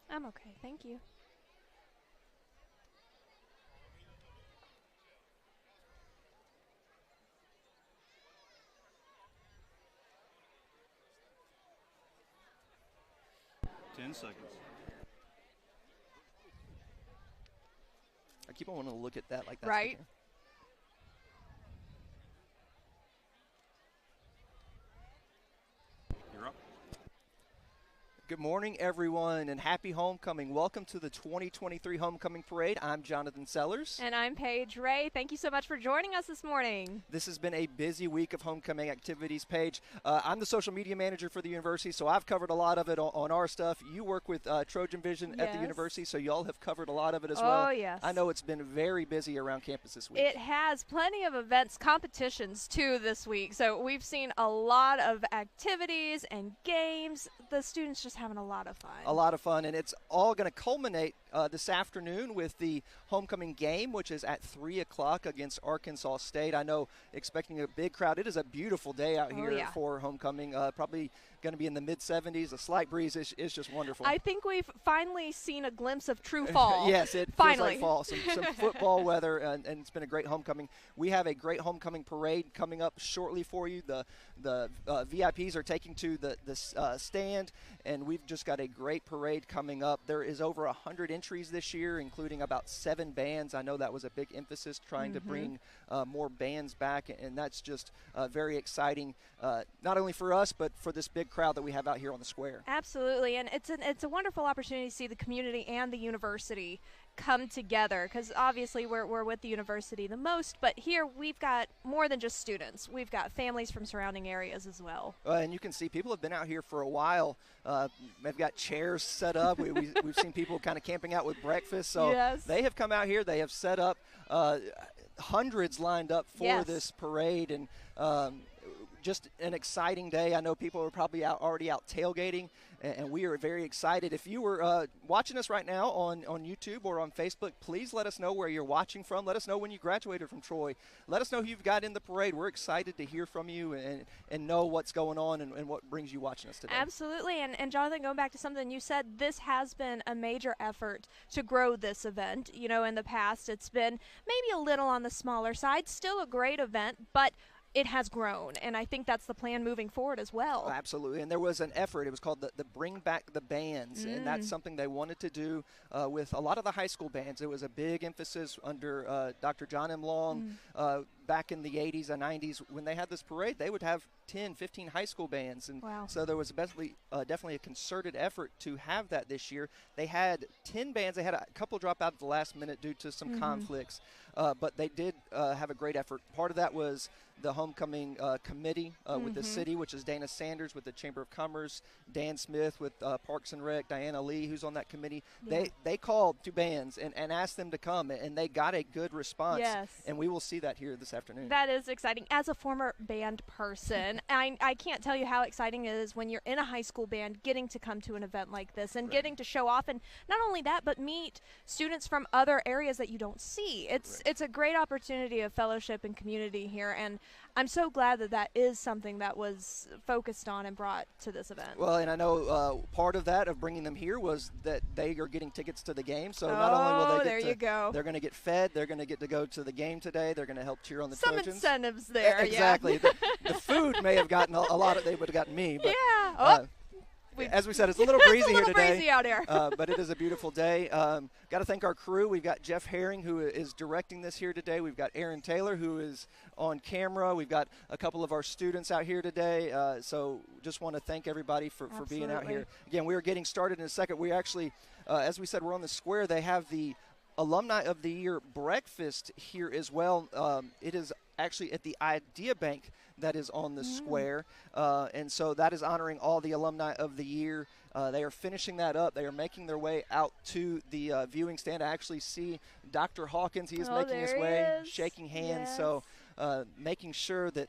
I'm okay, thank you. 10 seconds. I keep on wanting to look at that like that's the Right? game. You're up. Good morning, everyone, and happy homecoming. Welcome to the 2023 Homecoming Parade. I'm Jonathan Sellers. And I'm Paige Ray. Thank you so much for joining us this morning. This has been a busy week of homecoming activities, Paige. I'm the social media manager for the university, so I've covered a lot of it on our stuff. You work with Trojan Vision at the Yes. university, so y'all have covered a lot of it as Oh, well. yes. I know it's been very busy around campus this week. It has plenty of events, competitions too this week. So we've seen a lot of activities and games. The students just having a lot of fun. A lot of fun, and it's all going to culminate this afternoon with the homecoming game, which is at 3 o'clock against Arkansas State. I know, expecting a big crowd. It is a beautiful day out here yeah. for homecoming. Probably going to be in the mid-70s. A slight breeze is just wonderful. I think we've finally seen a glimpse of true fall. Yes, it finally. feels like fall. Some football weather, and it's been a great homecoming. We have a great homecoming parade coming up shortly for you. The VIPs are taking to the stand, and we've just got a great parade coming up. There is over 100 entries this year, including about 7 bands. I know that was a big emphasis, trying to bring more bands back, and that's just very exciting, not only for us, but for this big crowd that we have out here on the square. Absolutely, and it's a wonderful opportunity to see the community and the university come together, because obviously we're with the university the most, but here we've got more than just students. We've got families from surrounding areas as well. And you can see people have been out here for a while. They've got chairs set up. We've seen people kind of camping out with breakfast. So Yes. they have come out here. They have set up hundreds lined up for Yes. this parade, and just an exciting day. I know people are probably already out tailgating, and we are very excited. If you were watching us right now on YouTube or on Facebook, please let us know where you're watching from. Let us know when you graduated from Troy. Let us know who you've got in the parade. We're excited to hear from you and know what's going on and what brings you watching us today. Absolutely, and Jonathan, going back to something you said, this has been a major effort to grow this event. You know, in the past, it's been maybe a little on the smaller side, still a great event, but it has grown, and I think that's the plan moving forward as well. Oh, absolutely, and there was an effort. It was called the Bring Back the Bands, and that's something they wanted to do with a lot of the high school bands. It was a big emphasis under Dr. John M. Long back in the 80s and 90s. When they had this parade, they would have 10, 15 high school bands, and Wow. so there was definitely a concerted effort to have that this year. They had 10 bands. They had a couple drop out at the last minute due to some conflicts, but they did have a great effort. Part of that was the homecoming committee with the city, which is Dana Sanders with the Chamber of Commerce, Dan Smith with Parks and Rec, Diana Lee, who's on that committee. Yeah. They called 2 bands and asked them to come, and they got a good response. Yes. And we will see that here this afternoon. That is exciting. As a former band person, I can't tell you how exciting it is when you're in a high school band getting to come to an event like this and getting to show off. And not only that, but meet students from other areas that you don't see. It's a great opportunity of fellowship and community here. And I'm so glad that is something that was focused on and brought to this event. Well, and I know part of that, of bringing them here, was that they are getting tickets to the game. So not only will they there get you go. they're going to get fed, they're going to get to go to the game today. They're going to help cheer on the Some Trojans. incentives there. Exactly. The food may have gotten a lot of. They would have gotten me. But, Yeah. Oh, as we said, it's a little breezy it's a here little today. breezy out here. But it is a beautiful day. Got to thank our crew. We've got Jeff Herring, who is directing this here today. We've got Aaron Taylor, who is on camera. We've got a couple of our students out here today. So just want to thank everybody for being out here. Again, we are getting started in a second. We actually, as we said, we're on the square. They have the Alumni of the Year breakfast here as well. It is actually at the Idea Bank that is on the square. And so that is honoring all the Alumni of the Year. They are finishing that up. They are making their way out to the viewing stand. I actually see Dr. Hawkins. He is making his way, shaking hands. Yes. So making sure that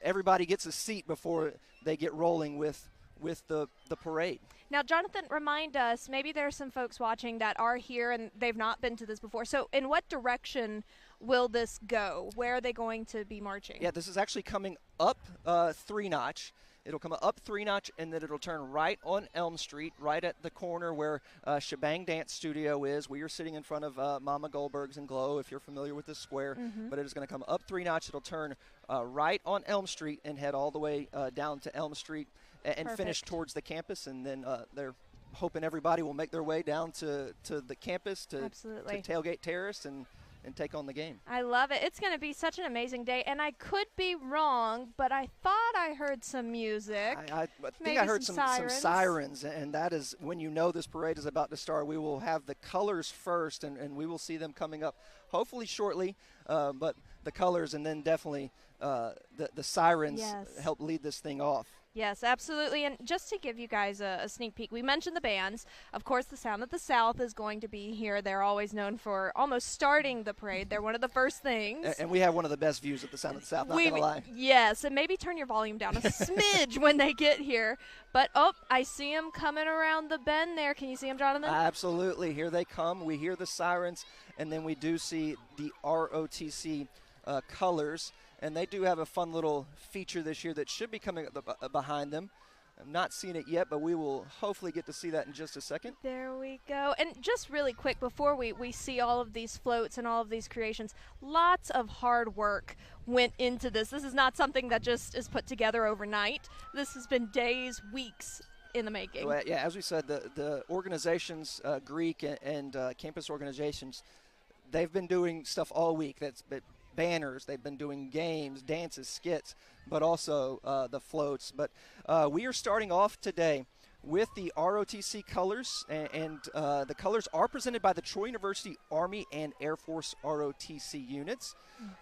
everybody gets a seat before they get rolling with with the parade. Now, Jonathan, remind us, maybe there are some folks watching that are here and they've not been to this before. So in what direction will this go? Where are they going to be marching? Yeah, this is actually coming up 3-notch. It'll come up 3-notch, and then it'll turn right on Elm Street, right at the corner where Shebang Dance Studio is. We are sitting in front of Mama Goldberg's and Glow, if you're familiar with this square. But it is going to come up 3-notch. It'll turn right on Elm Street and head all the way down to Elm Street and finish towards the campus. And then they're hoping everybody will make their way down to the campus to Tailgate Terrace and take on the game. I love it. It's going to be such an amazing day, and I could be wrong, but I thought I heard some music. I think I heard some sirens, and that is when you know this parade is about to start. We will have the colors first, and we will see them coming up hopefully shortly, but the colors and then definitely the sirens help lead this thing off. Yes, absolutely. And just to give you guys a sneak peek, we mentioned the bands. Of course, the Sound of the South is going to be here. They're always known for almost starting the parade. They're one of the first things. And we have one of the best views at the Sound of the South, not going to lie. Yes, and maybe turn your volume down a smidge when they get here. But, I see them coming around the bend there. Can you see them, Jonathan? Absolutely. Here they come. We hear the sirens, and then we do see the ROTC colors. And they do have a fun little feature this year that should be coming up behind them. I'm not seeing it yet, but we will hopefully get to see that in just a second. There we go. And just really quick, before we see all of these floats and all of these creations, lots of hard work went into this. This is not something that just is put together overnight. This has been days, weeks in the making. Well, yeah, as we said, the organizations, Greek and campus organizations, they've been doing stuff all week. That's been banners, they've been doing games, dances, skits, but also the floats. But we are starting off today with the ROTC colors, and the colors are presented by the Troy University Army and Air Force ROTC units.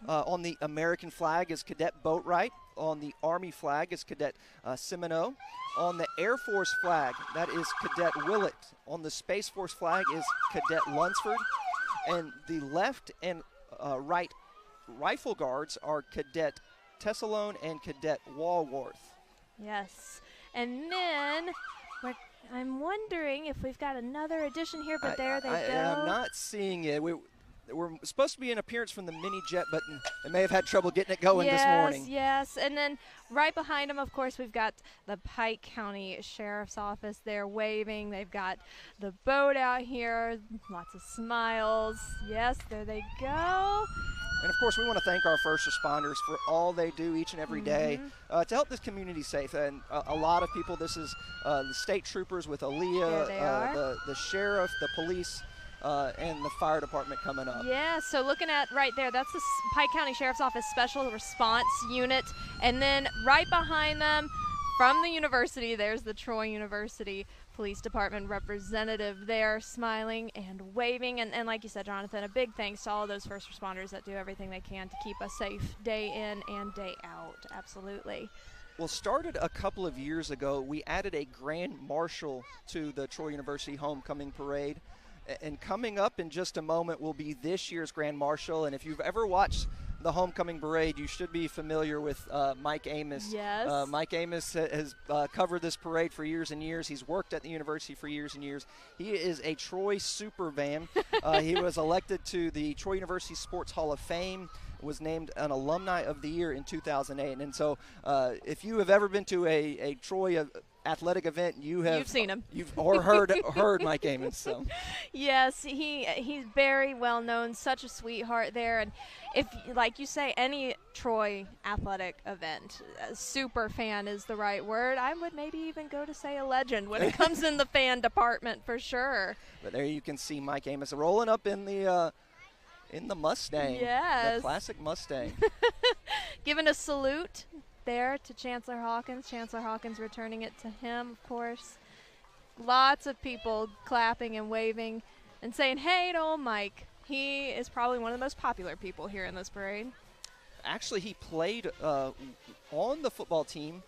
On the American flag is Cadet Boatwright. On the Army flag is Cadet Semino. On the Air Force flag, that is Cadet Willett. On the Space Force flag is Cadet Lunsford. And the left and right rifle guards are Cadet Tessalone and Cadet Walworth. Yes. And then I'm wondering if we've got another addition here, but there they go. I'm not seeing it. We're supposed to be an appearance from the mini jet, but they may have had trouble getting it going this morning. Yes. And then right behind them, of course, we've got the Pike County Sheriff's Office there waving. They've got the boat out here, lots of smiles. Yes, there they go. And, of course, we want to thank our first responders for all they do each and every day to help this community safe. And a lot of people, this is the state troopers with Aaliyah, the sheriff, the police, and the fire department coming up. Yeah, so looking at right there, that's the Pike County Sheriff's Office Special Response Unit. And then right behind them, from the university, there's the Troy University Police Department representative there smiling and waving. And like you said, Jonathan, a big thanks to all of those first responders that do everything they can to keep us safe day in and day out. Absolutely. Well, started a couple of years ago, we added a Grand Marshal to the Troy University Homecoming Parade. And coming up in just a moment will be this year's Grand Marshal. And if you've ever watched the Homecoming Parade, you should be familiar with Mike Amos. Yes. Mike Amos has covered this parade for years and years. He's worked at the university for years and years. He is a Troy super fan. He was elected to the Troy University Sports Hall of Fame, was named an Alumni of the Year in 2008. And so if you have ever been to a Troy athletic event, you've seen him. You've heard Mike Amos. So yes, he's very well known, such a sweetheart there. And if, like you say, any Troy athletic event, a super fan is the right word. I would maybe even go to say a legend when it comes in the fan department for sure. But there you can see Mike Amos rolling up in the Mustang. Yes. The classic Mustang. Giving a salute there to Chancellor Hawkins. Chancellor Hawkins returning it to him, of course. Lots of people clapping and waving and saying, hey to old Mike. He is probably one of the most popular people here in this parade. Actually, he played on the football team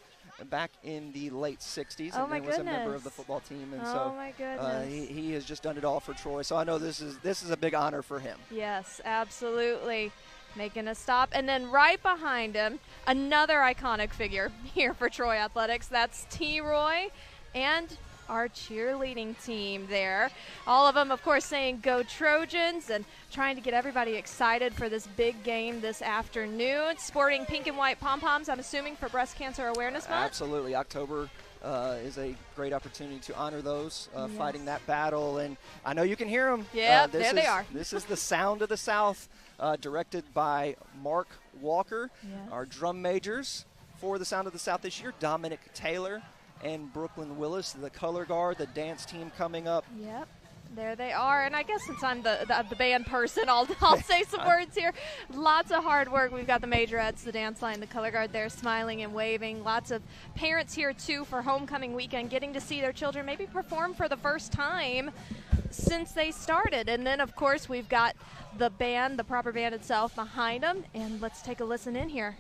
back in the late 60s and was a member of the football team. And my goodness. He has just done it all for Troy. So I know this is a big honor for him. Yes, absolutely. Making a stop. And then right behind him, another iconic figure here for Troy Athletics. That's T. Roy. and our cheerleading team there. All of them, of course, saying go Trojans and trying to get everybody excited for this big game this afternoon. Sporting pink and white pom-poms, I'm assuming, for Breast Cancer Awareness Month. Absolutely. October is a great opportunity to honor those Yes. fighting that battle. And I know you can hear them. Yeah, there they are. This is the Sound of the South, directed by Mark Walker. Yes. Our drum majors for the Sound of the South this year, Dominic Taylor and Brooklyn Willis, the color guard, the dance team coming up. Yep, there they are. And I guess since I'm the band person, I'll say some words here. Lots of hard work. We've got the majorettes, the dance line, the color guard there smiling and waving. Lots of parents here, too, for homecoming weekend, getting to see their children maybe perform for the first time since they started. And then, of course, we've got the band, the proper band itself, behind them. And let's take a listen in here.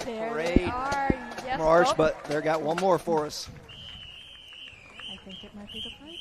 There Parade they are. Yes. march, Oh, but they got one more for us. I think it might be the final.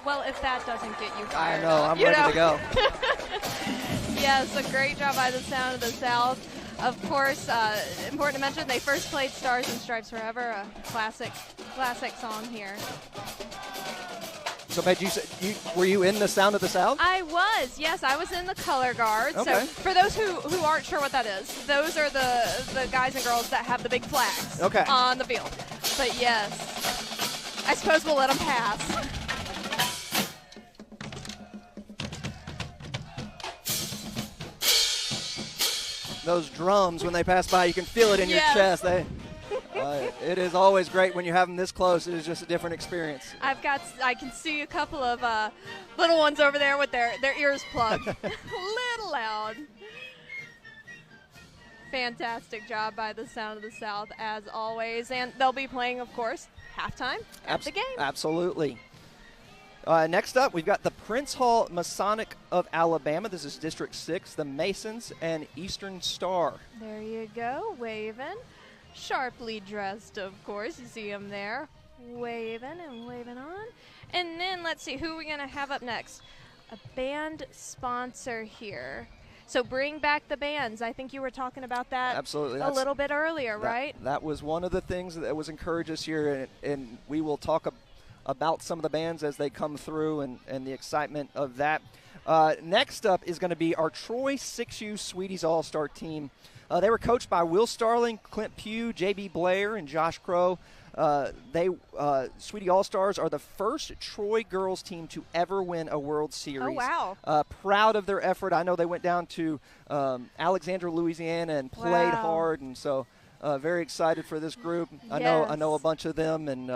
Well, if that doesn't get you I fired know, up, I'm you ready know. to go. Yes, a great job by the Sound of the South. Of course, important to mention, they first played Stars and Stripes Forever, a classic song here. So, Paige, were you in the Sound of the South? I was, yes, I was in the color guard. Okay. So for those who aren't sure what that is, those are the guys and girls that have the big flags Okay. on the field. But yes, I suppose we'll let them pass. Those drums, when they pass by, you can feel it in your Yes. chest. It is always great when you have them this close. It is just a different experience. I can see a couple of little ones over there with their ears plugged. A little loud. Fantastic job by the Sound of the South, as always. And they'll be playing, of course, halftime at the game. Absolutely. Next up, we've got the Prince Hall Masonic of Alabama. This is District 6, the Masons and Eastern Star. There you go, waving. Sharply dressed, of course. You see them there, waving and waving on. And then let's see, who are we going to have up next? A band sponsor here. So bring back the bands. I think you were talking about that absolutely a little bit earlier, right? That was one of the things that was encouraged this year, and we will talk about some of the bands as they come through and the excitement of that. Next up is going to be our Troy 6U Sweeties All-Star team. They were coached by Will Starling, Clint Pugh, J.B. Blair, and Josh Crow. Sweetie All-Stars are the first Troy girls team to ever win a World Series. Oh, wow. Proud of their effort. I know they went down to Alexandria, Louisiana and played hard, and so very excited for this group. Yes. I know a bunch of them, and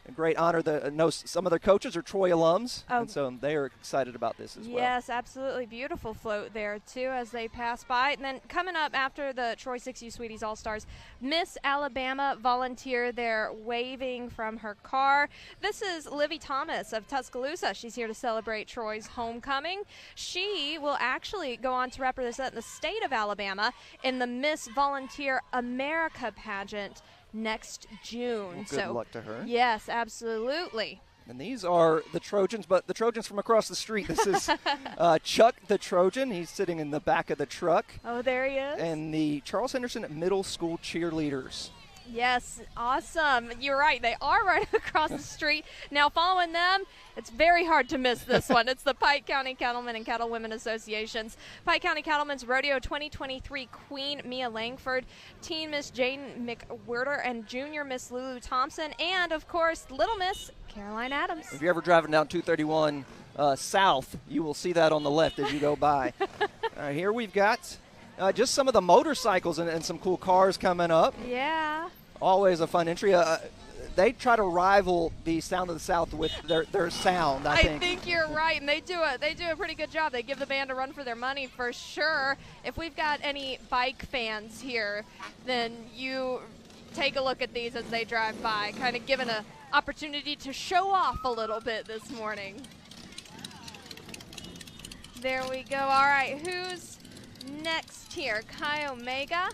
a great honor. I know some of their coaches are Troy alums, and so they are excited about this as well. Yes, absolutely. Beautiful float there, too, as they pass by. And then coming up after the Troy 6U Sweeties All-Stars, Miss Alabama volunteer there waving from her car. This is Livy Thomas of Tuscaloosa. She's here to celebrate Troy's homecoming. She will actually go on to represent the state of Alabama in the Miss Volunteer America pageant next June. Well, good luck to her. Yes, absolutely. And these are the Trojans, but the Trojans from across the street. This is Chuck the Trojan. He's sitting in the back of the truck. Oh, there he is. And the Charles Henderson Middle School cheerleaders. Yes, awesome. You're right. They are right across the street. Now, following them, it's very hard to miss this one. It's the Pike County Cattlemen and Cattlewomen Associations. Pike County Cattlemen's Rodeo 2023 Queen Mia Langford, Teen Miss Jane McWhirter, and Junior Miss Lulu Thompson, and, of course, Little Miss Caroline Adams. If you're ever driving down 231 south, you will see that on the left as you go by. Here we've got just some of the motorcycles and some cool cars coming up. Yeah. Always a fun entry. They try to rival the Sound of the South with their sound, I think. I think you're right, and they do a pretty good job. They give the band a run for their money for sure. If we've got any bike fans here, then you take a look at these as they drive by, kind of given an opportunity to show off a little bit this morning. There we go. All right, who's next here? Chi Omega.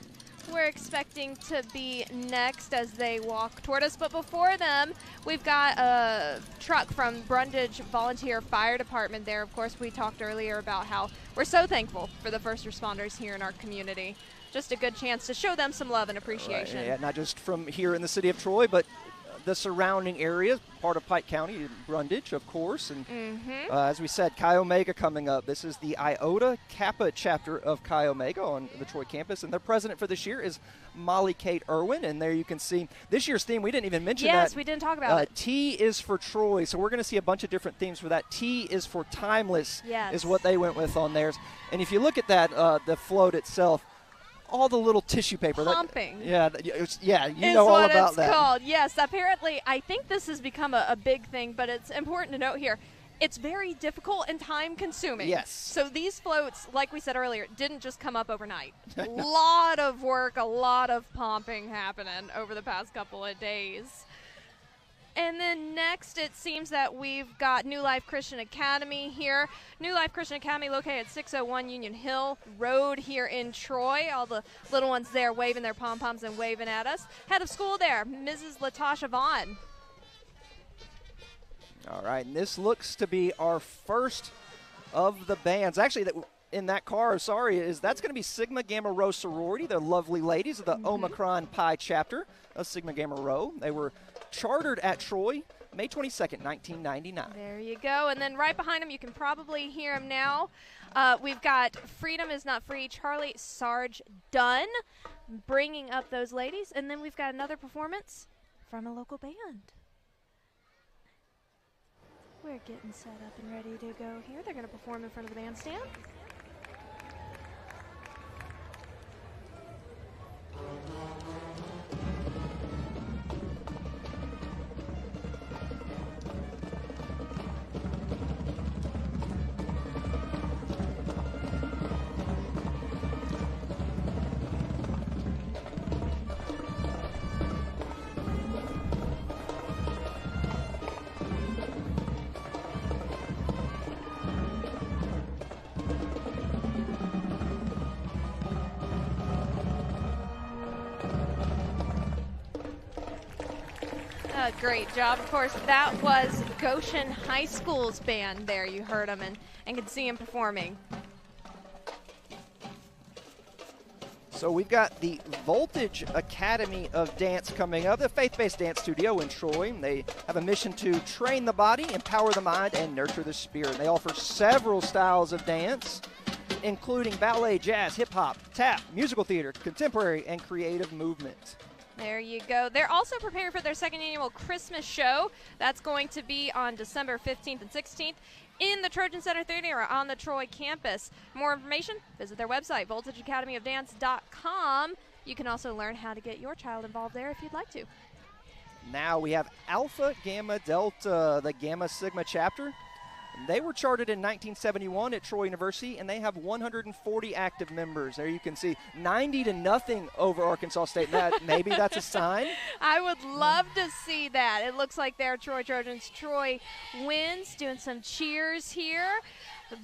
We're expecting to be next as they walk toward us. But before them, we've got a truck from Brundage Volunteer Fire Department there. Of course, we talked earlier about how we're so thankful for the first responders here in our community. Just a good chance to show them some love and appreciation. Right, yeah, not just from here in the city of Troy, but the surrounding areas, part of Pike County, Brundage, of course. And as we said, Chi Omega coming up. This is the Iota Kappa chapter of Chi Omega on the Troy campus. And their president for this year is Molly Kate Irwin. And there you can see this year's theme. We didn't even mention that. Yes, we didn't talk about it. T is for Troy. So we're going to see a bunch of different themes for that. T is for timeless, yes, is what they went with on theirs. And if you look at that, the float itself, all the little tissue paper. Pumping. You know all about that. It's called. Yes, apparently, I think this has become a big thing, but it's important to note here. It's very difficult and time-consuming. Yes. So these floats, like we said earlier, didn't just come up overnight. A lot of work, a lot of pumping happening over the past couple of days. And then next, it seems that we've got New Life Christian Academy here. New Life Christian Academy located at 601 Union Hill Road here in Troy. All the little ones there waving their pom-poms and waving at us. Head of school there, Mrs. Latasha Vaughn. All right, and this looks to be our first of the bands. Actually, in that car, that's going to be Sigma Gamma Rho Sorority. They're lovely ladies of the Omicron Pi chapter of Sigma Gamma Rho. They were chartered at Troy May 22nd, 1999. There you go. And then right behind them, you can probably hear them now. We've got Freedom is Not Free, Charlie Sarge Dunn bringing up those ladies. And then we've got another performance from a local band. We're getting set up and ready to go here. They're going to perform in front of the bandstand. Great job. Of course, that was Goshen High School's band there. You heard them and could see them performing. So we've got the Voltage Academy of Dance coming up, the faith-based dance studio in Troy. They have a mission to train the body, empower the mind, and nurture the spirit. They offer several styles of dance, including ballet, jazz, hip-hop, tap, musical theater, contemporary, and creative movement. There you go. They're also preparing for their second annual Christmas show. That's going to be on December 15th and 16th in the Trojan Center Theater on the Troy campus. More information, visit their website, voltageacademyofdance.com. You can also learn how to get your child involved there if you'd like to. Now we have Alpha Gamma Delta, the Gamma Sigma chapter. They were chartered in 1971 at Troy University, and they have 140 active members. There you can see 90-0 over Arkansas State. Maybe that's a sign. I would love to see that. It looks like they're Troy Trojans. Troy wins, doing some cheers here.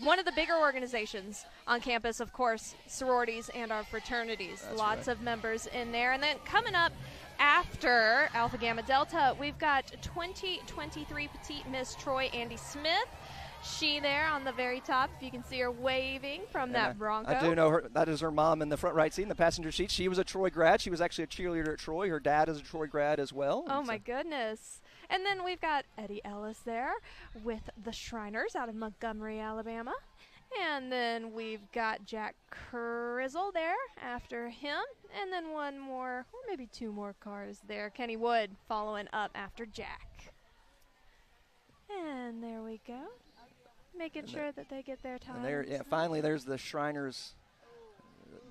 One of the bigger organizations on campus, of course, sororities and our fraternities. That's Lots right. of members in there. And then coming up after Alpha Gamma Delta, we've got 2023 Petite Miss Troy Andy Smith. She there on the very top, if you can see her waving from that Bronco. I do know her. That is her mom in the front right seat in the passenger seat. She was a Troy grad. She was actually a cheerleader at Troy. Her dad is a Troy grad as well. Oh, my goodness. And then we've got Eddie Ellis there with the Shriners out of Montgomery, Alabama. And then we've got Jack Crizzle there after him. And then one more, or maybe two more cars there. Kenny Wood following up after Jack. And there we go. Making sure that they get their time. And there, finally, there's the Shriners,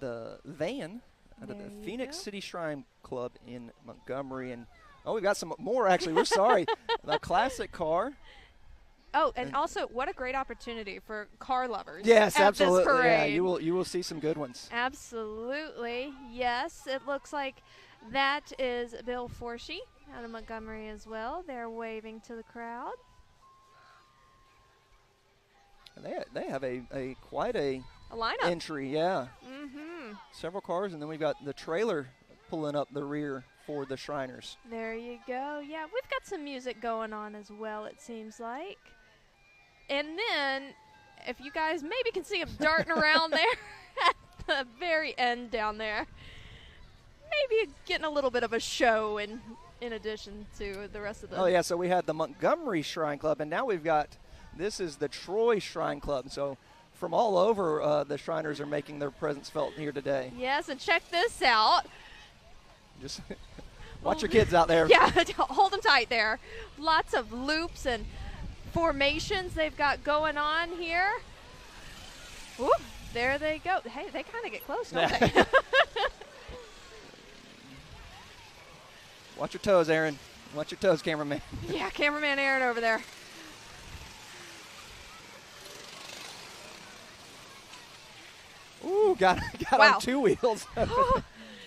the van out of the Phoenix City Shrine Club in Montgomery. And, we've got some more, actually. We're sorry. The classic car. Oh, and also, what a great opportunity for car lovers. Yes, at absolutely. This parade. Yeah, you will see some good ones. Absolutely. Yes, it looks like that is Bill Forshee out of Montgomery as well. They're waving to the crowd. They have a quite a lineup entry, yeah. Mm-hmm. Several cars, and then we've got the trailer pulling up the rear for the Shriners. There you go. Yeah, we've got some music going on as well, it seems like. And then, if you guys maybe can see them darting around there at the very end down there, maybe getting a little bit of a show in addition to the rest of the... Oh, yeah, so we had the Montgomery Shrine Club, and now we've got... This is the Troy Shrine Club. So from all over, the Shriners are making their presence felt here today. Yes, and check this out. Just watch your kids out there. Yeah, hold them tight there. Lots of loops and formations they've got going on here. Whoop, there they go. Hey, they kind of get close, don't they? Watch your toes, Aaron. Watch your toes, cameraman. Yeah, cameraman Aaron over there. Ooh, got wow. on two wheels.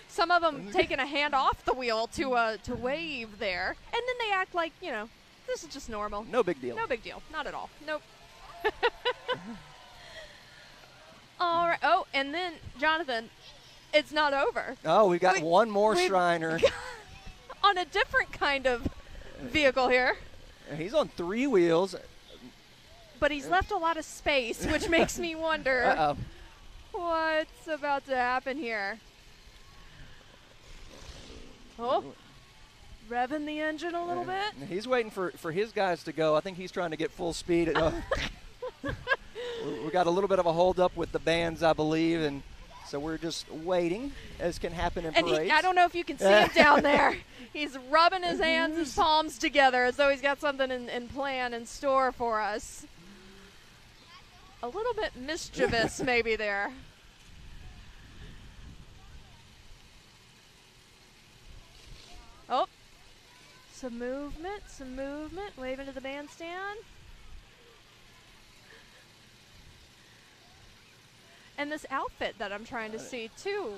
Some of them taking a hand off the wheel to wave there. And then they act like, this is just normal. No big deal. No big deal. Not at all. Nope. All right. Oh, and then, Jonathan, it's not over. Oh, we've got one more Shriner. On a different kind of vehicle here. He's on three wheels. But he's left a lot of space, which makes me wonder. Uh-oh. What's about to happen here? Oh, revving the engine a little bit. He's waiting for his guys to go. I think he's trying to get full speed. We got a little bit of a hold up with the bands, I believe, and so we're just waiting, as can happen in parades. I don't know if you can see him down there. He's rubbing his hands, his palms together, as though he's got something in plan, in store for us. A little bit mischievous maybe there. Oh, some movement, waving to the bandstand. And this outfit that I'm trying to see too,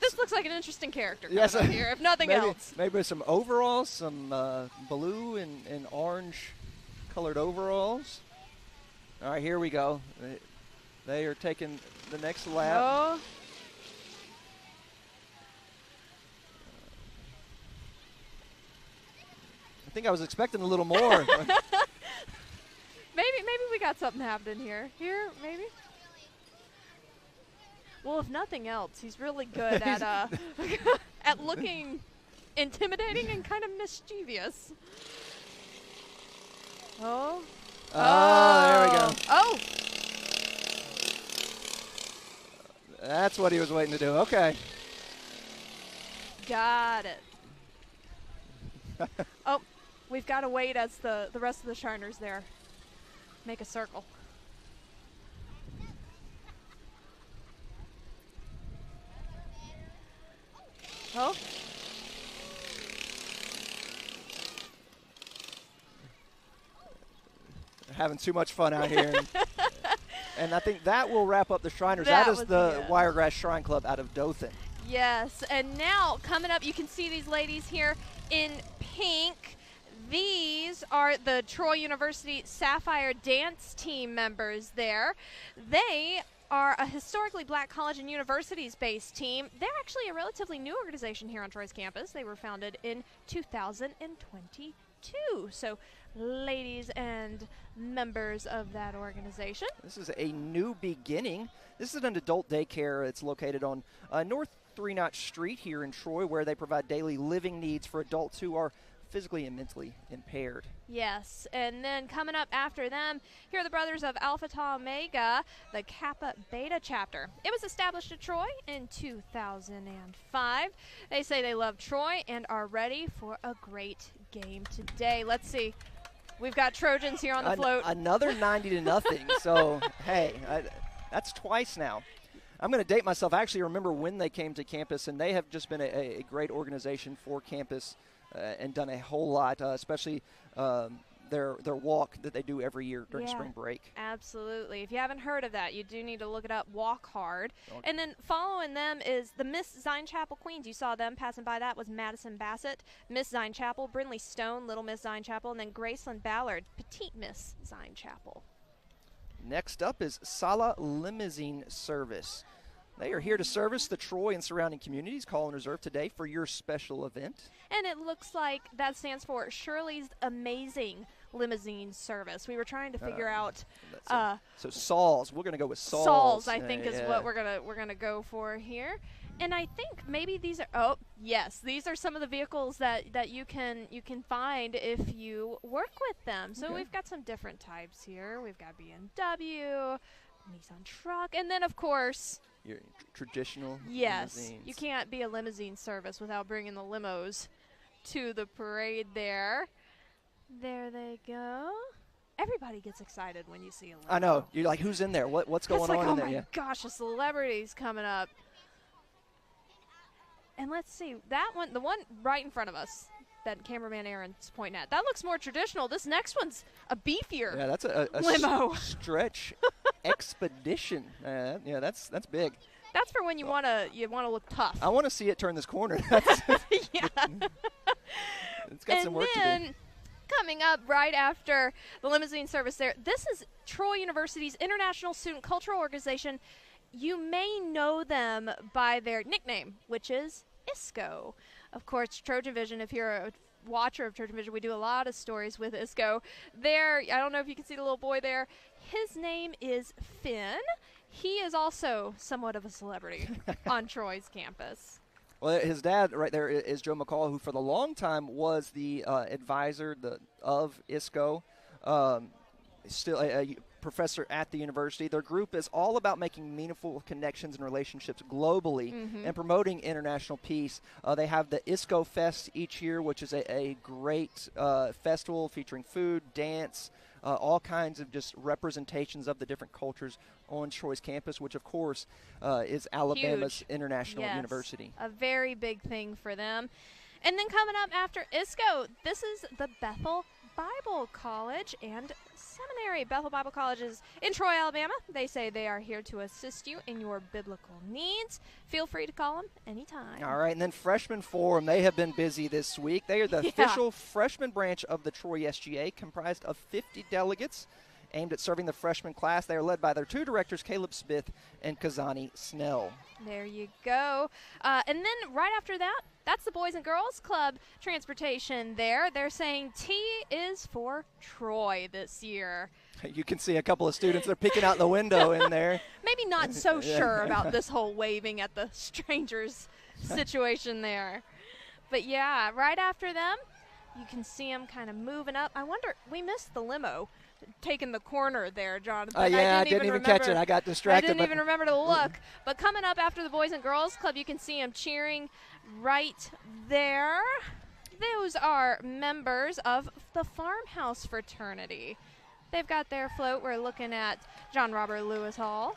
this looks like an interesting character coming up here, if nothing else. Maybe some overalls, some blue and orange colored overalls. All right, here we go. They are taking the next lap. Oh. think I was expecting a little more. Maybe we got something happening here. Here, maybe. Well, if nothing else, he's really good at at looking intimidating and kind of mischievous. Oh. There we go. Oh. That's what he was waiting to do. Okay. Got it. Oh, we've got to wait as the rest of the Shriners there make a circle. Oh. They're having too much fun out here. And I think that will wrap up the Shriners. That that is was the good. Wiregrass Shrine Club out of Dothan. Yes, and now coming up, you can see these ladies here in pink. These are the Troy University Sapphire Dance Team members there. They are a historically black college and universities-based team. They're actually a relatively new organization here on Troy's campus. They were founded in 2022. So, ladies and members of that organization. This is a new beginning. This is an adult daycare. It's located on North 3 Notch Street here in Troy, where they provide daily living needs for adults who are physically and mentally impaired. Yes, and then coming up after them, here are the brothers of Alpha Tau Omega, the Kappa Beta chapter. It was established at Troy in 2005. They say they love Troy and are ready for a great game today. Let's see. We've got Trojans here on the float. Another 90-0. So, hey, that's twice now. I'm going to date myself. I actually remember when they came to campus, and they have just been a great organization for campus and done a whole lot, especially their walk that they do every year during spring break. Absolutely. If you haven't heard of that, you do need to look it up. Walk Hard. Okay. And then following them is the Miss Zion Chapel Queens. You saw them passing by. That was Madison Bassett, Miss Zion Chapel, Brinley Stone, Little Miss Zion Chapel, and then Graceland Ballard, Petite Miss Zion Chapel. Next up is Sala Limousine Service. They are here to service the Troy and surrounding communities. Call and reserve today for your special event. And it looks like that stands for Shirley's Amazing Limousine Service. We were trying to figure out. So Saul's. We're going to go with Saul's. Saul's, I think, is what we're gonna go for here. And I think maybe these are. Oh, yes, these are some of the vehicles that you can find if you work with them. So we've got some different types here. We've got BMW, Nissan truck, and then of course. Your traditional Yes, limousines. You can't be a limousine service without bringing the limos to the parade there. There they go. Everybody gets excited when you see a limo. I know. You're like, who's in there? What's going on in there? Oh my gosh, a celebrity's coming up. And let's see, that one, the one right in front of us, that cameraman Aaron's pointing at, that looks more traditional. This next one's a beefier. Yeah, that's a limo. Stretch expedition. Yeah, that's big. That's for when you wanna look tough. I want to see it turn this corner. Yeah. It's got some work to do. Coming up right after the limousine service there, this is Troy University's International Student Cultural Organization. You may know them by their nickname, which is ISCO. Of course, Trojan Vision, if you're a watcher of Trojan Vision, we do a lot of stories with ISCO. There, I don't know if you can see the little boy there. His name is Finn. He is also somewhat of a celebrity on Troy's campus. Well, his dad right there is Joe McCall, who for the long time was the advisor of ISCO, still a professor at the university. Their group is all about making meaningful connections and relationships globally and promoting international peace. They have the ISCO Fest each year, which is a great festival featuring food, dance, all kinds of just representations of the different cultures on Troy's campus, which, of course, is Alabama's Huge. International University. A very big thing for them. And then coming up after ISCO, this is the Bethel Bible College and Seminary. Bethel Bible College is in Troy, Alabama. They say they are here to assist you in your biblical needs. Feel free to call them anytime. All right, and then Freshman Forum, they have been busy this week. They are the official freshman branch of the Troy SGA, comprised of 50 delegates. aimed at serving the freshman class. They are led by their two directors, Caleb Smith and Kazani Snell. There you go. And then right after that, that's the Boys and Girls Club transportation there. They're saying T is for Troy this year. You can see a couple of students. They're peeking out the window in there. Maybe not so sure about this whole waving at the strangers situation there. But yeah, right after them, you can see them kind of moving up. I wonder, we missed the limo taking the corner there, Jonathan. Yeah, I didn't even catch it. I got distracted. I didn't even remember to look. But coming up after the Boys and Girls Club, you can see them cheering right there. Those are members of the Farmhouse Fraternity. They've got their float. We're looking at John Robert Lewis Hall.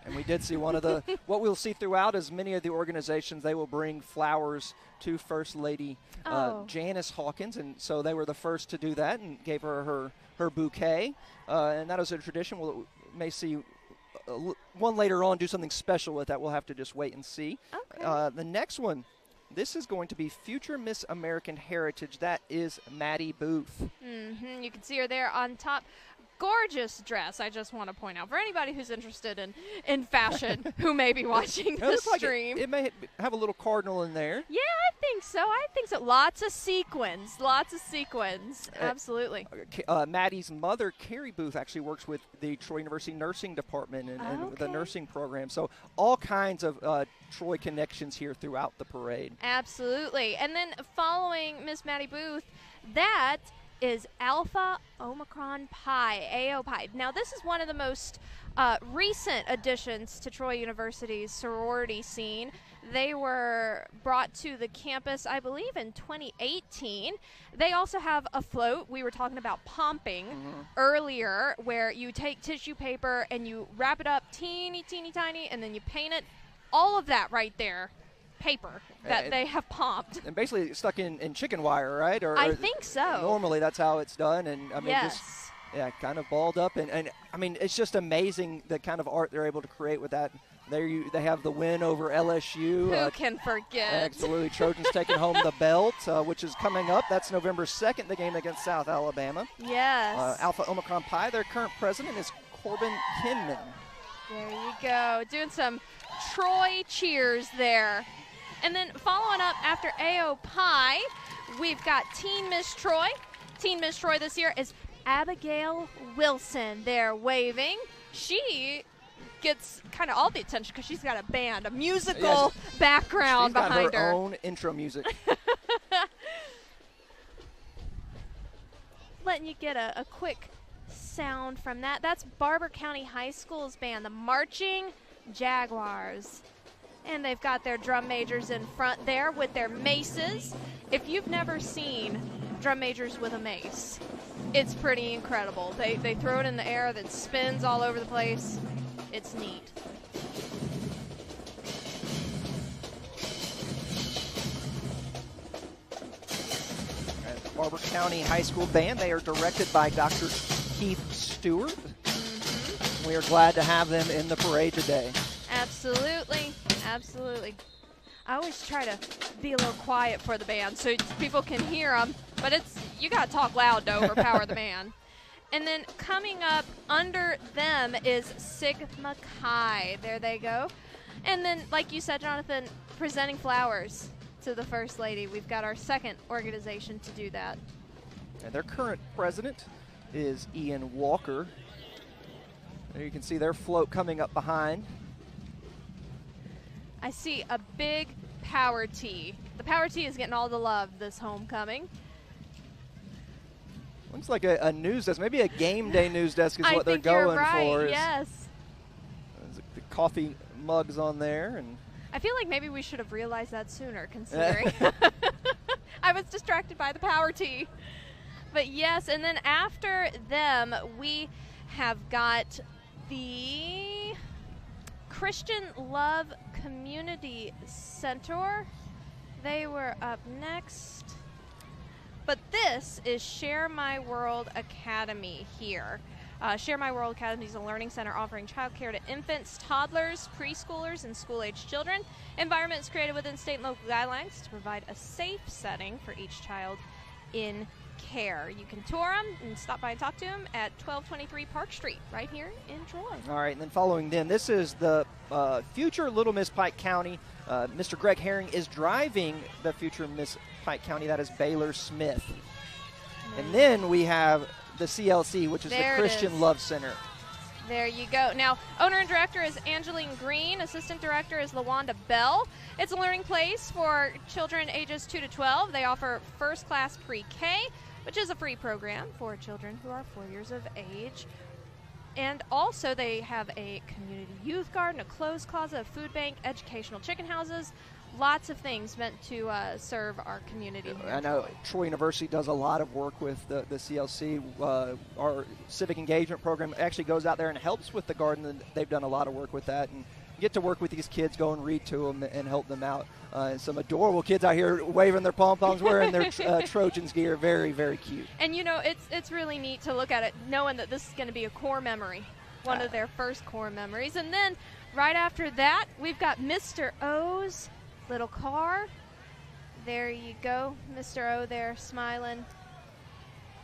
And we did see one of the, what we'll see throughout is many of the organizations, they will bring flowers to First Lady Janice Hawkins. And so they were the first to do that and gave her bouquet. And that is a tradition. We may see one later on do something special with that. We'll have to just wait and see. Okay. The next one, this is going to be future Miss American Heritage. That is Maddie Booth. Mm-hmm. You can see her there on top. Gorgeous dress, I just want to point out. For anybody who's interested in fashion who may be watching this stream. It may have a little cardinal in there. Yeah, I think so. Lots of sequins. Absolutely. Maddie's mother, Carrie Booth, actually works with the Troy University Nursing Department and the nursing program. So all kinds of Troy connections here throughout the parade. Absolutely. And then following Miss Maddie Booth, that is Alpha Omicron Pi, AO Pi. Now, this is one of the most recent additions to Troy University's sorority scene. They were brought to the campus, I believe, in 2018. They also have a float. We were talking about pomping earlier, where you take tissue paper and you wrap it up teeny, teeny, tiny, and then you paint it. All of that right there. Paper that they have pomped. And basically stuck in chicken wire, right? I think so. Normally that's how it's done. And I mean, yes. Kind of balled up. And I mean, it's just amazing the kind of art they're able to create with that. They have the win over LSU. Who can forget? Absolutely. Trojans taking home the belt, which is coming up. That's November 2nd, the game against South Alabama. Yes. Alpha Omicron Pi, their current president is Corbin Hinman. There you go. Doing some Troy cheers there. And then following up after AO Pi, we've got Teen Miss Troy. Teen Miss Troy this year is Abigail Wilson. They're waving. She gets kind of all the attention because she's got a band, a musical background behind her. She's got her own intro music. Letting you get a quick sound from that. That's Barber County High School's band, the Marching Jaguars. And they've got their drum majors in front there with their maces. If you've never seen drum majors with a mace, it's pretty incredible. They throw it in the air that spins all over the place. It's neat. Barber County High School Band, they are directed by Dr. Keith Stewart. We are glad to have them in the parade today. Absolutely. I always try to be a little quiet for the band so people can hear them, but you got to talk loud to overpower the band. And then coming up under them is Sigma Chi. There they go. And then, like you said, Jonathan, presenting flowers to the First Lady. We've got our second organization to do that. And their current president is Ian Walker. There you can see their float coming up behind. I see a big power tee. The power tee is getting all the love this homecoming. Looks like a news desk, maybe a game day news desk is what they're going for. Yes. The coffee mugs on there, and I feel like maybe we should have realized that sooner, considering I was distracted by the power tee. But yes, and then after them, we have got the Christian Love Community Center. They were up next. But this is Share My World Academy here. Share My World Academy is a learning center offering childcare to infants, toddlers, preschoolers, and school-aged children. Environment is created within state and local guidelines to provide a safe setting for each child in Care. You can tour them and stop by and talk to them at 1223 Park Street right here in Troy. All right, and then following them, this is the future Little Miss Pike County. Mr. Greg Herring is driving the future Miss Pike County. That is Baylor Smith. And then we have the CLC, which is the Christian Love Center. There you go. Now, owner and director is Angeline Green. Assistant director is LaWanda Bell. It's a learning place for children ages 2 to 12. They offer first-class pre-K, which is a free program for children who are 4 years of age. And also they have a community youth garden, a clothes closet, a food bank, educational chicken houses, lots of things meant to serve our community. I know Troy University does a lot of work with the CLC. Our civic engagement program actually goes out there and helps with the garden, and they've done a lot of work with that. And get to work with these kids, go and read to them and help them out. And some adorable kids out here waving their pom-poms, wearing their Trojans gear. Very, very cute. And, you know, it's really neat to look at it, knowing that this is going to be a core memory, one of their first core memories. And then right after that, we've got Mr. O's little car. There you go. Mr. O there smiling,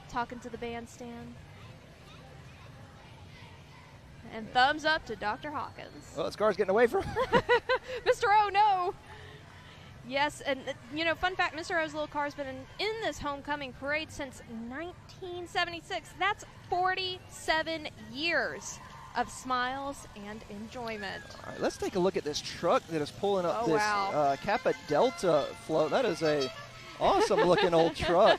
talking to the bandstand. And thumbs up to Dr. Hawkins. Well, this car's getting away from Mr. O, no. Yes, and, you know, fun fact, Mr. O's little car has been in this homecoming parade since 1976. That's 47 years of smiles and enjoyment. All right, let's take a look at this truck that is pulling up Kappa Delta float. That is a awesome-looking old truck.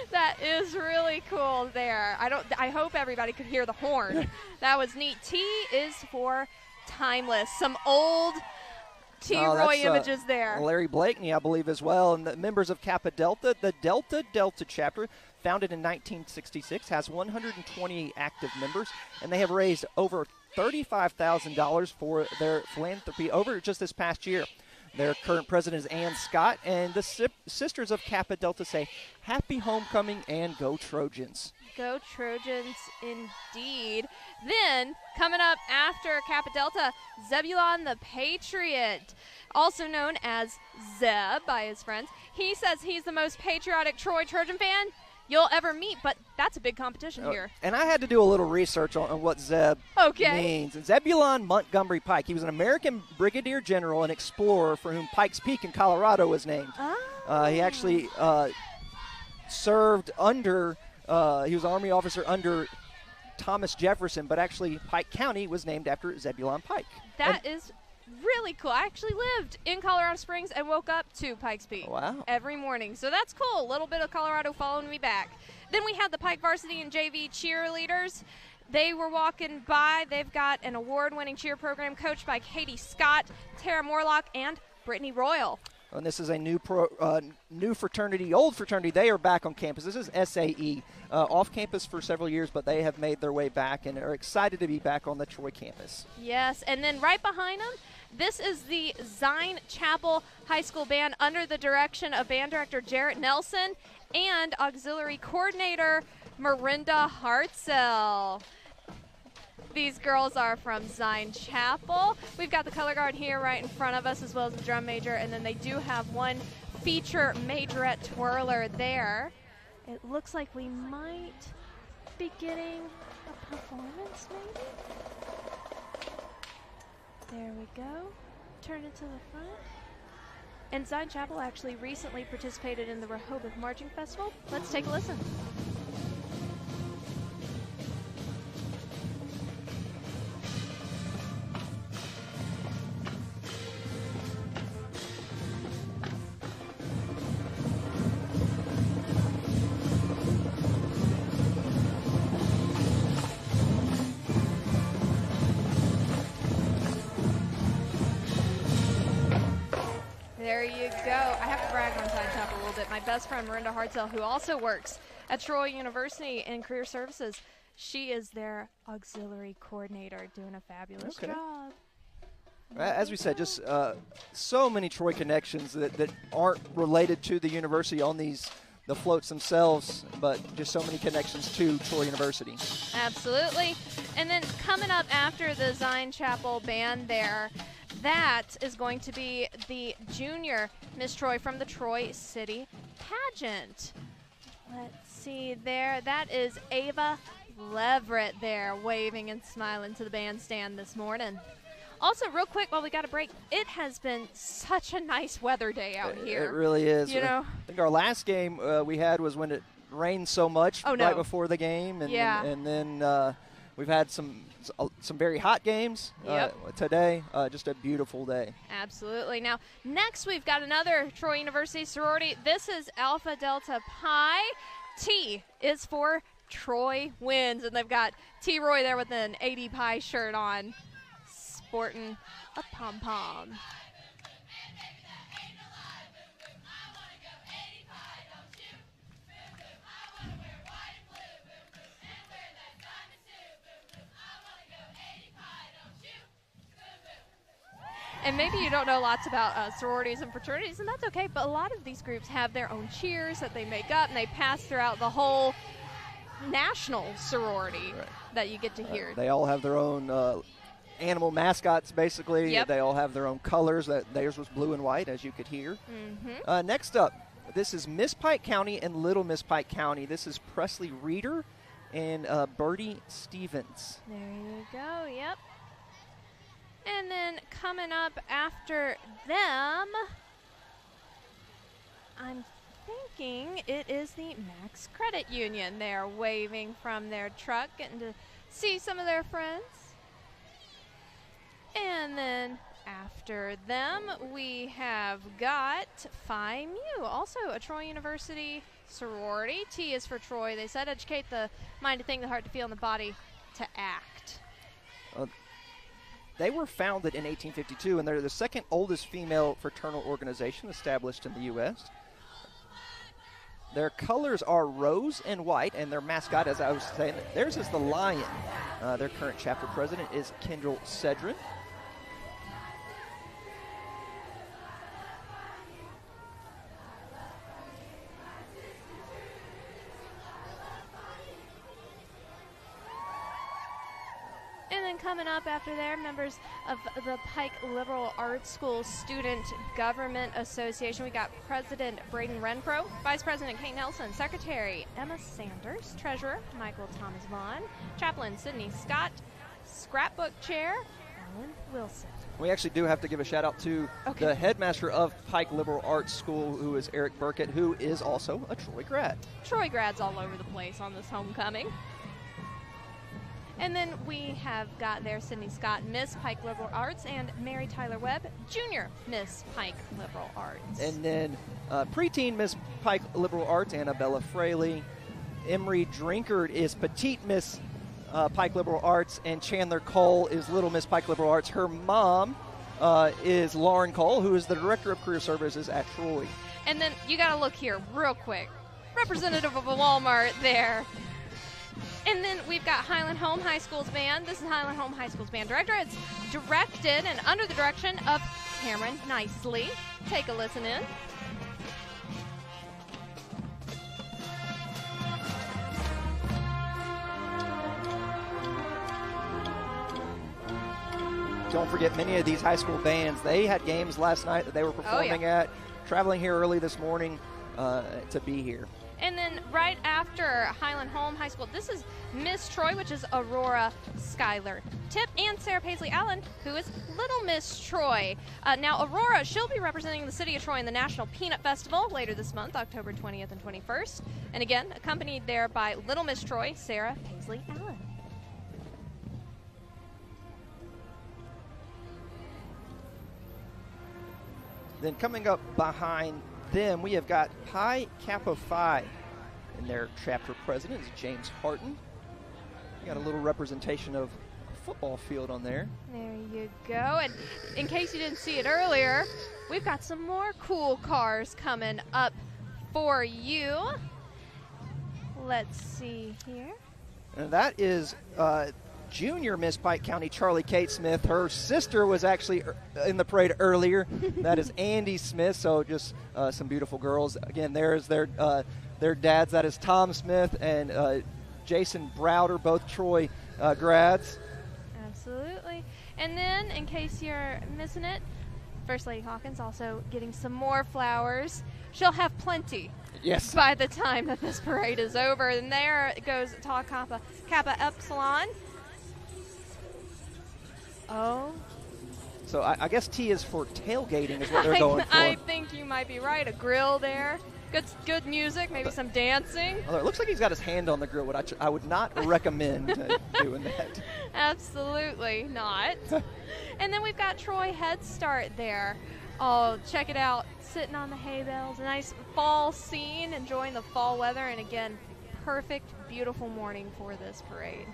That is really cool there. I hope everybody could hear the horn. That was neat. T is for timeless. Some old T-Roy images there. Larry Blakeney, I believe, as well. And the members of Kappa Delta, the Delta chapter, founded in 1966, has 120 active members, and they have raised over $35,000 for their philanthropy over just this past year. Their current president is Ann Scott, and the Sisters of Kappa Delta say, happy homecoming and go Trojans. Go Trojans indeed. Then, coming up after Kappa Delta, Zebulon the Patriot, also known as Zeb by his friends. He says he's the most patriotic Troy Trojan fan you'll ever meet, but that's a big competition here. And I had to do a little research on what Zeb means. And Zebulon Montgomery Pike, he was an American brigadier general and explorer for whom Pikes Peak in Colorado was named. He actually served under, he was an Army officer under Thomas Jefferson, but actually Pike County was named after Zebulon Pike. That is really cool. I actually lived in Colorado Springs and woke up to Pikes Peak every morning. So that's cool. A little bit of Colorado following me back. Then we had the Pike varsity and JV cheerleaders. They were walking by. They've got an award-winning cheer program coached by Katie Scott, Tara Morlock, and Brittany Royal. And this is a new fraternity, old fraternity. They are back on campus. This is SAE, off campus for several years, but they have made their way back and are excited to be back on the Troy campus. Yes, and then right behind them, this is the Zion Chapel High School Band under the direction of band director Jarrett Nelson and auxiliary coordinator Mirinda Hartzell. These girls are from Zion Chapel. We've got the color guard here right in front of us, as well as the drum major, and then they do have one feature majorette twirler there. It looks like we might be getting a performance, maybe? There we go. Turn it to the front. And Zion Chapel actually recently participated in the Rehoboth Marching Festival. Let's take a listen. There you go. I have to brag on Zion Chapel a little bit. My best friend, Mirinda Hartzell, who also works at Troy University in Career Services, she is their auxiliary coordinator, doing a fabulous job. As we said, just so many Troy connections that aren't related to the university on the floats themselves, but just so many connections to Troy University. Absolutely. And then coming up after the Zion Chapel band there, that is going to be the junior Miss Troy from the Troy City Pageant. Let's see there. That is Ava Leverett there, waving and smiling to the bandstand this morning. Also, real quick, while we got a break, it has been such a nice weather day out here. It really is. You know, I think our last game we had was when it rained so much right before the game, and and then we've had some very hot games today. Just a beautiful day. Absolutely. Now, next we've got another Troy University sorority. This is Alpha Delta Pi. T is for Troy wins, and they've got T. Roy there with an AD Pi shirt on, sporting a pom-pom. And maybe you don't know lots about sororities and fraternities, and that's okay, but a lot of these groups have their own cheers that they make up, and they pass throughout the whole national sorority that you get to hear. They all have their own animal mascots, basically. Yep. They all have their own colors. Theirs was blue and white, as you could hear. Next up, this is Miss Pike County and Little Miss Pike County. This is Presley Reeder and Birdie Stevens. There you go, yep. And then coming up after them, I'm thinking it is the Max Credit Union. They're waving from their truck, getting to see some of their friends. And then after them, we have got Phi Mu, also a Troy University sorority. T is for Troy. They said educate the mind to think, the heart to feel, and the body to act. They were founded in 1852, and they're the second oldest female fraternal organization established in the U.S. Their colors are rose and white, and their mascot, as I was saying, theirs is the lion. Their current chapter president is Kendall Cedrin. And then coming up after there, members of the Pike Liberal Arts School Student Government Association. We got President Braden Renfro, Vice President Kate Nelson, Secretary Emma Sanders, Treasurer Michael Thomas Vaughn, Chaplain Sydney Scott, Scrapbook Chair Ellen Wilson. We actually do have to give a shout out to the headmaster of Pike Liberal Arts School, who is Eric Burkett, who is also a Troy grad. Troy grads all over the place on this homecoming. And then we have got there Sydney Scott, Miss Pike Liberal Arts, and Mary Tyler Webb, Junior Miss Pike Liberal Arts. And then preteen Miss Pike Liberal Arts, Annabella Fraley. Emery Drinkard is petite Miss Pike Liberal Arts, and Chandler Cole is Little Miss Pike Liberal Arts. Her mom is Lauren Cole, who is the Director of Career Services at Troy. And then you got to look here real quick. Representative of Walmart there. And then we've got Highland Home High School's band. This is Highland Home High School's band director. It's directed and under the direction of Cameron Nicely. Take a listen in. Don't forget, many of these high school bands, they had games last night that they were performing at, traveling here early this morning to be here. And then right after Highland Home High School, this is Miss Troy, which is Aurora Schuyler Tip, and Sarah Paisley Allen, who is Little Miss Troy. Now, Aurora, she'll be representing the city of Troy in the National Peanut Festival later this month, October 20th and 21st. And again, accompanied there by Little Miss Troy, Sarah Paisley Allen. Then coming up behind them, we have got Pi Kappa Phi, and their chapter president is James Harton. You got a little representation of a football field on there. There you go. And in case you didn't see it earlier, we've got some more cool cars coming up for you. Let's see here. And that is Junior Miss Pike County Charlie Kate Smith. Her sister was actually in the parade earlier. That is Andy Smith. So just some beautiful girls. Again, there's their dads. That is Tom Smith and Jason Browder, both Troy grads. Absolutely. And then, in case you're missing it, First Lady Hawkins also getting some more flowers. She'll have plenty Yes. by the time that this parade is over. And there goes Tau Kappa Epsilon. Oh. So I guess T is for tailgating is what they're going for. I think you might be right. A grill there. Good music, maybe some dancing. Although it looks like he's got his hand on the grill, which I would not recommend doing that. Absolutely not. And then we've got Troy Head Start there. Oh, check it out. Sitting on the hay bales. A nice fall scene, enjoying the fall weather. And again, perfect, beautiful morning for this parade.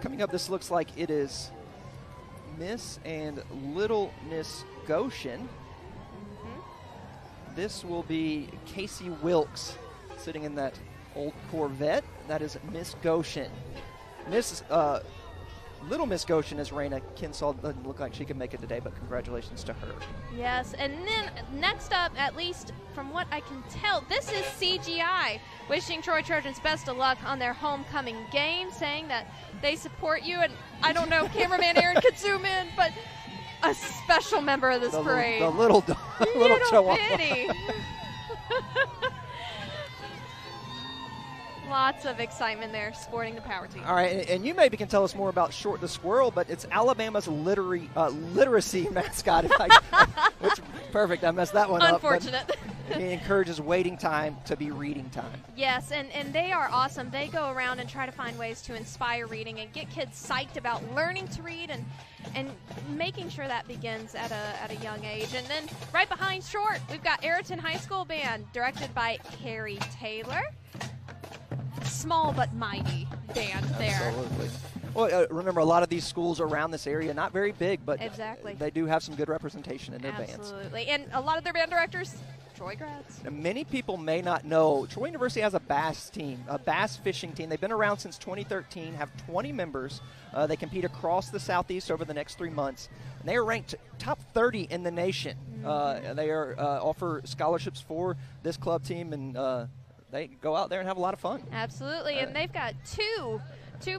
Coming up, this looks like it is Miss and Little Miss Goshen. This will be Casey Wilkes sitting in that old Corvette. That is Miss Goshen. Little Miss Goshen is Raina Kinsall. Doesn't look like she can make it today, but congratulations to her. Yes, and then next up, at least from what I can tell, this is CGI wishing Troy Trojans best of luck on their homecoming game, saying that they support you. And I don't know, cameraman Aaron could zoom in, but a special member of this parade. The little chihuahua. Bitty. Lots of excitement there, sporting the power team. All right, and you maybe can tell us more about Short the Squirrel, but it's Alabama's literacy mascot. Which, perfect, I messed that one Unfortunate. up. He encourages waiting time to be reading time. Yes, and they are awesome. They go around and try to find ways to inspire reading and get kids psyched about learning to read and making sure that begins at a young age. And then right behind Short, we've got Ayrton High School Band, directed by Carrie Taylor. Small but mighty band there. Absolutely. Well, remember, a lot of these schools around this area, not very big, but exactly. They do have some good representation in their bands. Absolutely. And a lot of their band directors, Troy grads. Now, many people may not know, Troy University has a bass team, a bass fishing team. They've been around since 2013, have 20 members. They compete across the Southeast over the next 3 months. And they are ranked top 30 in the nation. They offer scholarships for this club team, and they go out there and have a lot of fun. Absolutely, and they've got two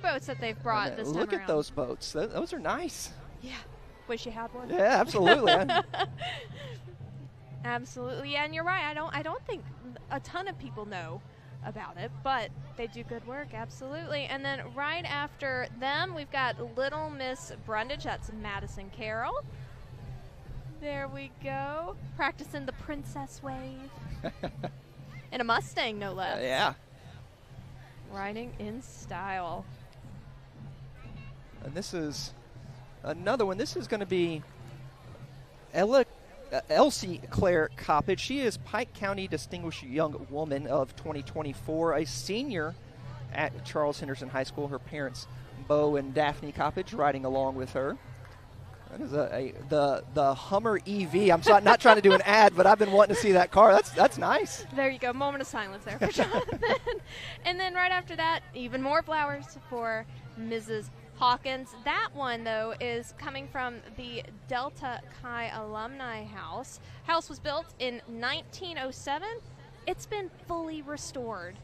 boats that they've brought this time Look around. at those boats. Those are nice. Yeah. Wish you had one. Yeah, absolutely. Absolutely, yeah, and you're right. I don't think a ton of people know about it, but they do good work, absolutely. And then right after them, we've got Little Miss Brundage. That's Madison Carroll. There we go. Practicing the princess wave. In a Mustang, no less. Yeah. Riding in style. And this is another one. This is going to be Elsie Claire Coppage. She is Pike County Distinguished Young Woman of 2024, a senior at Charles Henderson High School. Her parents, Bo and Daphne Coppage, riding along with her. That is the Hummer EV. I'm not trying to do an ad, but I've been wanting to see that car. That's nice. There you go. Moment of silence there for Jonathan. And then right after that, even more flowers for Mrs. Hawkins. That one, though, is coming from the Delta Chi Alumni House. House was built in 1907. It's been fully restored.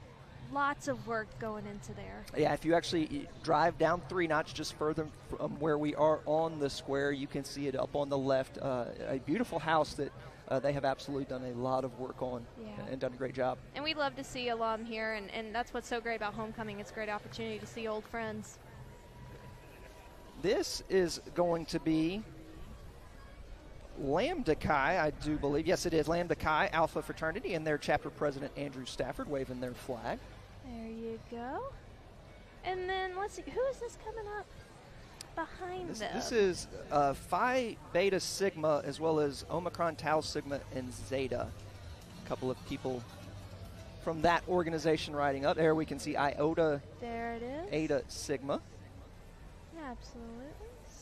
Lots of work going into there. Yeah, if you actually drive down 3 notch just further from where we are on the square, you can see it up on the left. A beautiful house that they have absolutely done a lot of work on and done a great job. And we love to see alum here, and that's what's so great about homecoming. It's a great opportunity to see old friends. This is going to be Lambda Chi, I do believe. Yes, it is Lambda Chi Alpha Fraternity, and their chapter president, Andrew Stafford, waving their flag. There you go. And then let's see, who is this coming up behind them? This is Phi Beta Sigma, as well as Omicron Tau Sigma and Zeta. A couple of people from that organization riding up. There we can see Iota. There it is. Eta Sigma. Absolutely.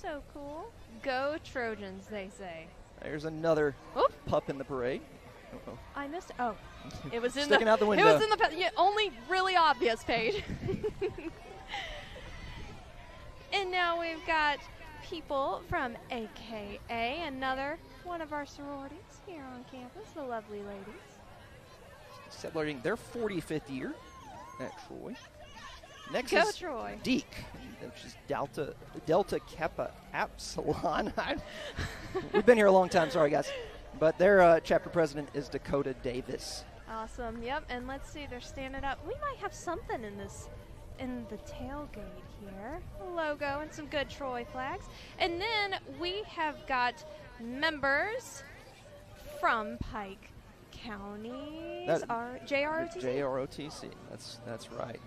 So cool. Go Trojans, they say. There's another pup in the parade. Uh-oh. I missed it. Oh, it was in Sticking out the window. It was in the only really obvious page. And now we've got people from AKA, another one of our sororities here on campus, the lovely ladies. Celebrating their 45th year at Troy. Next Go is Troy. Deke, which is Delta Kappa Epsilon. We've been here a long time, sorry guys. But their chapter president is Dakota Davis. Awesome. Yep. And let's see, they're standing up. We might have something in the tailgate here. A logo and some good Troy flags. And then we have got members from Pike County's JROTC. JROTC. That's right.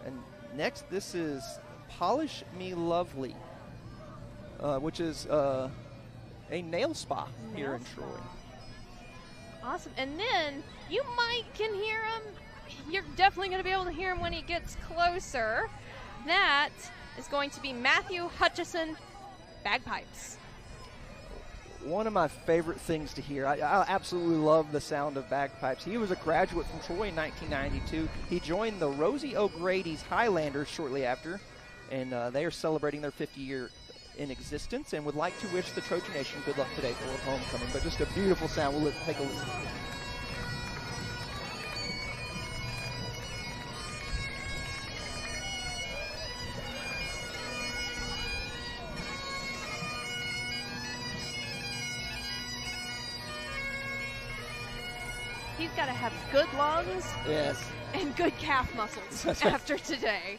And next, this is Polish Me Lovely, which is a nail spa here in Troy. Awesome. And then you can hear him. You're definitely going to be able to hear him when he gets closer. That is going to be Matthew Hutchison bagpipes. One of my favorite things to hear. I absolutely love the sound of bagpipes. He was a graduate from Troy in 1992. He joined the Rosie O'Grady's Highlanders shortly after, and they are celebrating their 50 year in existence and would like to wish the Trojan Nation good luck today for homecoming. But just a beautiful sound. We'll take a listen. He's got to have good lungs Yes. and good calf muscles after today.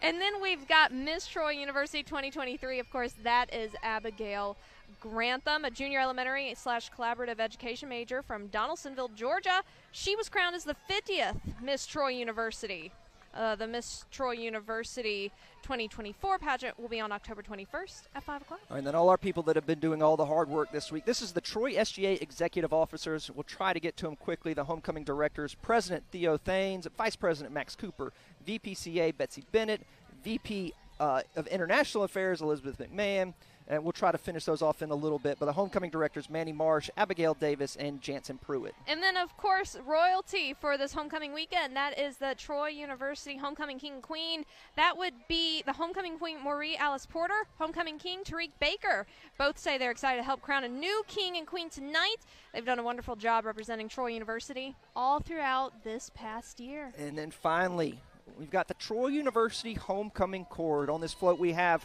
And then we've got Miss Troy University 2023. Of course, that is Abigail Grantham, a junior elementary / collaborative education major from Donaldsonville, Georgia. She was crowned as the 50th Miss Troy University. The Miss Troy University 2024 pageant will be on October 21st at 5 o'clock. All right, and then all our people that have been doing all the hard work this week. This is the Troy SGA executive officers. We'll try to get to them quickly. The homecoming directors, President Theo Thanes, Vice President Max Cooper, VPCA Betsy Bennett, VP of International Affairs Elizabeth McMahon, and we'll try to finish those off in a little bit. But the homecoming directors, Manny Marsh, Abigail Davis, and Jansen Pruitt. And then, of course, royalty for this homecoming weekend. That is the Troy University Homecoming King and Queen. That would be the homecoming queen, Marie Alice Porter, homecoming king, Tariq Baker. Both say they're excited to help crown a new king and queen tonight. They've done a wonderful job representing Troy University all throughout this past year. And then finally, we've got the Troy University Homecoming Court. On this float, we have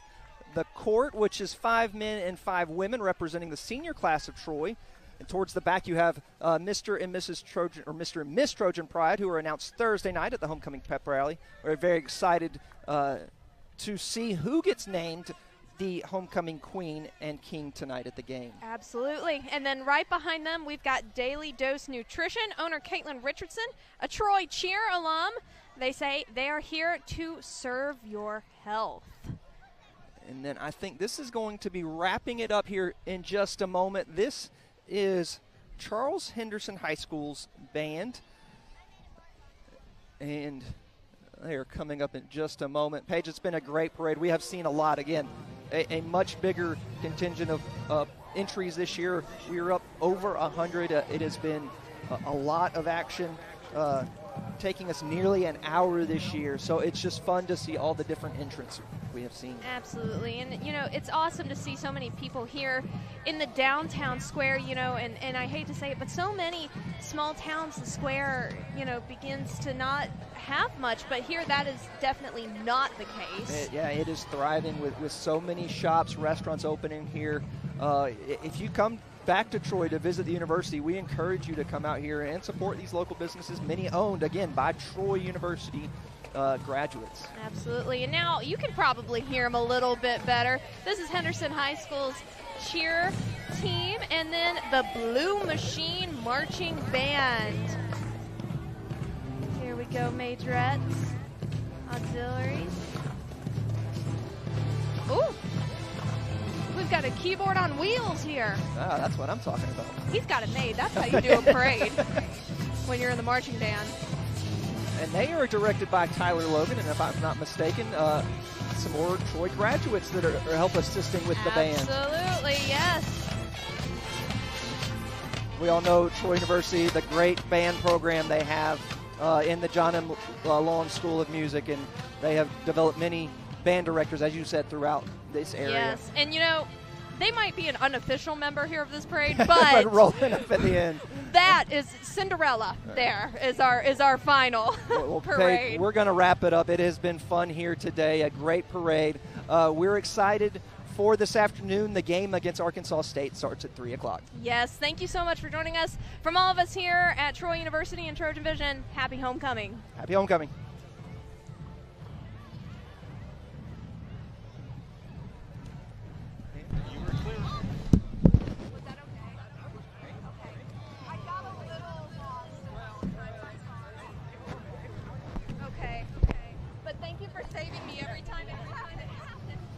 the court, which is 5 men and 5 women representing the senior class of Troy. And towards the back, you have Mr. and Mrs. Trojan, or Mr. and Miss Trojan Pride, who are announced Thursday night at the homecoming pep rally. We're very excited to see who gets named the homecoming queen and king tonight at the game. Absolutely. And then right behind them, we've got Daily Dose Nutrition, owner Caitlin Richardson, a Troy Cheer alum. They say they are here to serve your health. And then I think this is going to be wrapping it up here in just a moment. This is Charles Henderson High School's band, and they are coming up in just a moment. Paige, it's been a great parade. We have seen a lot. Again, a much bigger contingent of entries this year. We are up over 100. It has been a lot of action, taking us nearly an hour this year. So it's just fun to see all the different entrants we have seen. Absolutely. And, you know, it's awesome to see so many people here in the downtown square, you know, and I hate to say it, but so many small towns, the square, you know, begins to not have much, but here that is definitely not the case. It is thriving with so many shops, restaurants opening here. If you come back to Troy to visit the university, we encourage you to come out here and support these local businesses, many owned, again, by Troy University graduates. Absolutely. And now you can probably hear them a little bit better. This is Henderson High School's cheer team, and then the Blue Machine Marching Band. Here we go, majorettes, auxiliaries. Ooh, we've got a keyboard on wheels here. Ah, that's what I'm talking about. He's got it made. That's how you do a parade when you're in the marching band. And they are directed by Tyler Logan, and if I'm not mistaken, some more Troy graduates that are help assisting with the band. Absolutely, yes. We all know Troy University, the great band program they have in the John M. Long School of Music, and they have developed many band directors, as you said, throughout this area. Yes, and you know, they might be an unofficial member here of this parade, but but rolling up at the end. that is Cinderella. There is our final Well, parade. Paige, we're going to wrap it up. It has been fun here today, a great parade. We're excited for this afternoon. The game against Arkansas State starts at 3 o'clock. Yes, thank you so much for joining us. From all of us here at Troy University and Trojan Vision, happy homecoming. Happy homecoming. Was that okay? Okay. I got a little lost. Okay. But thank you for saving me every time it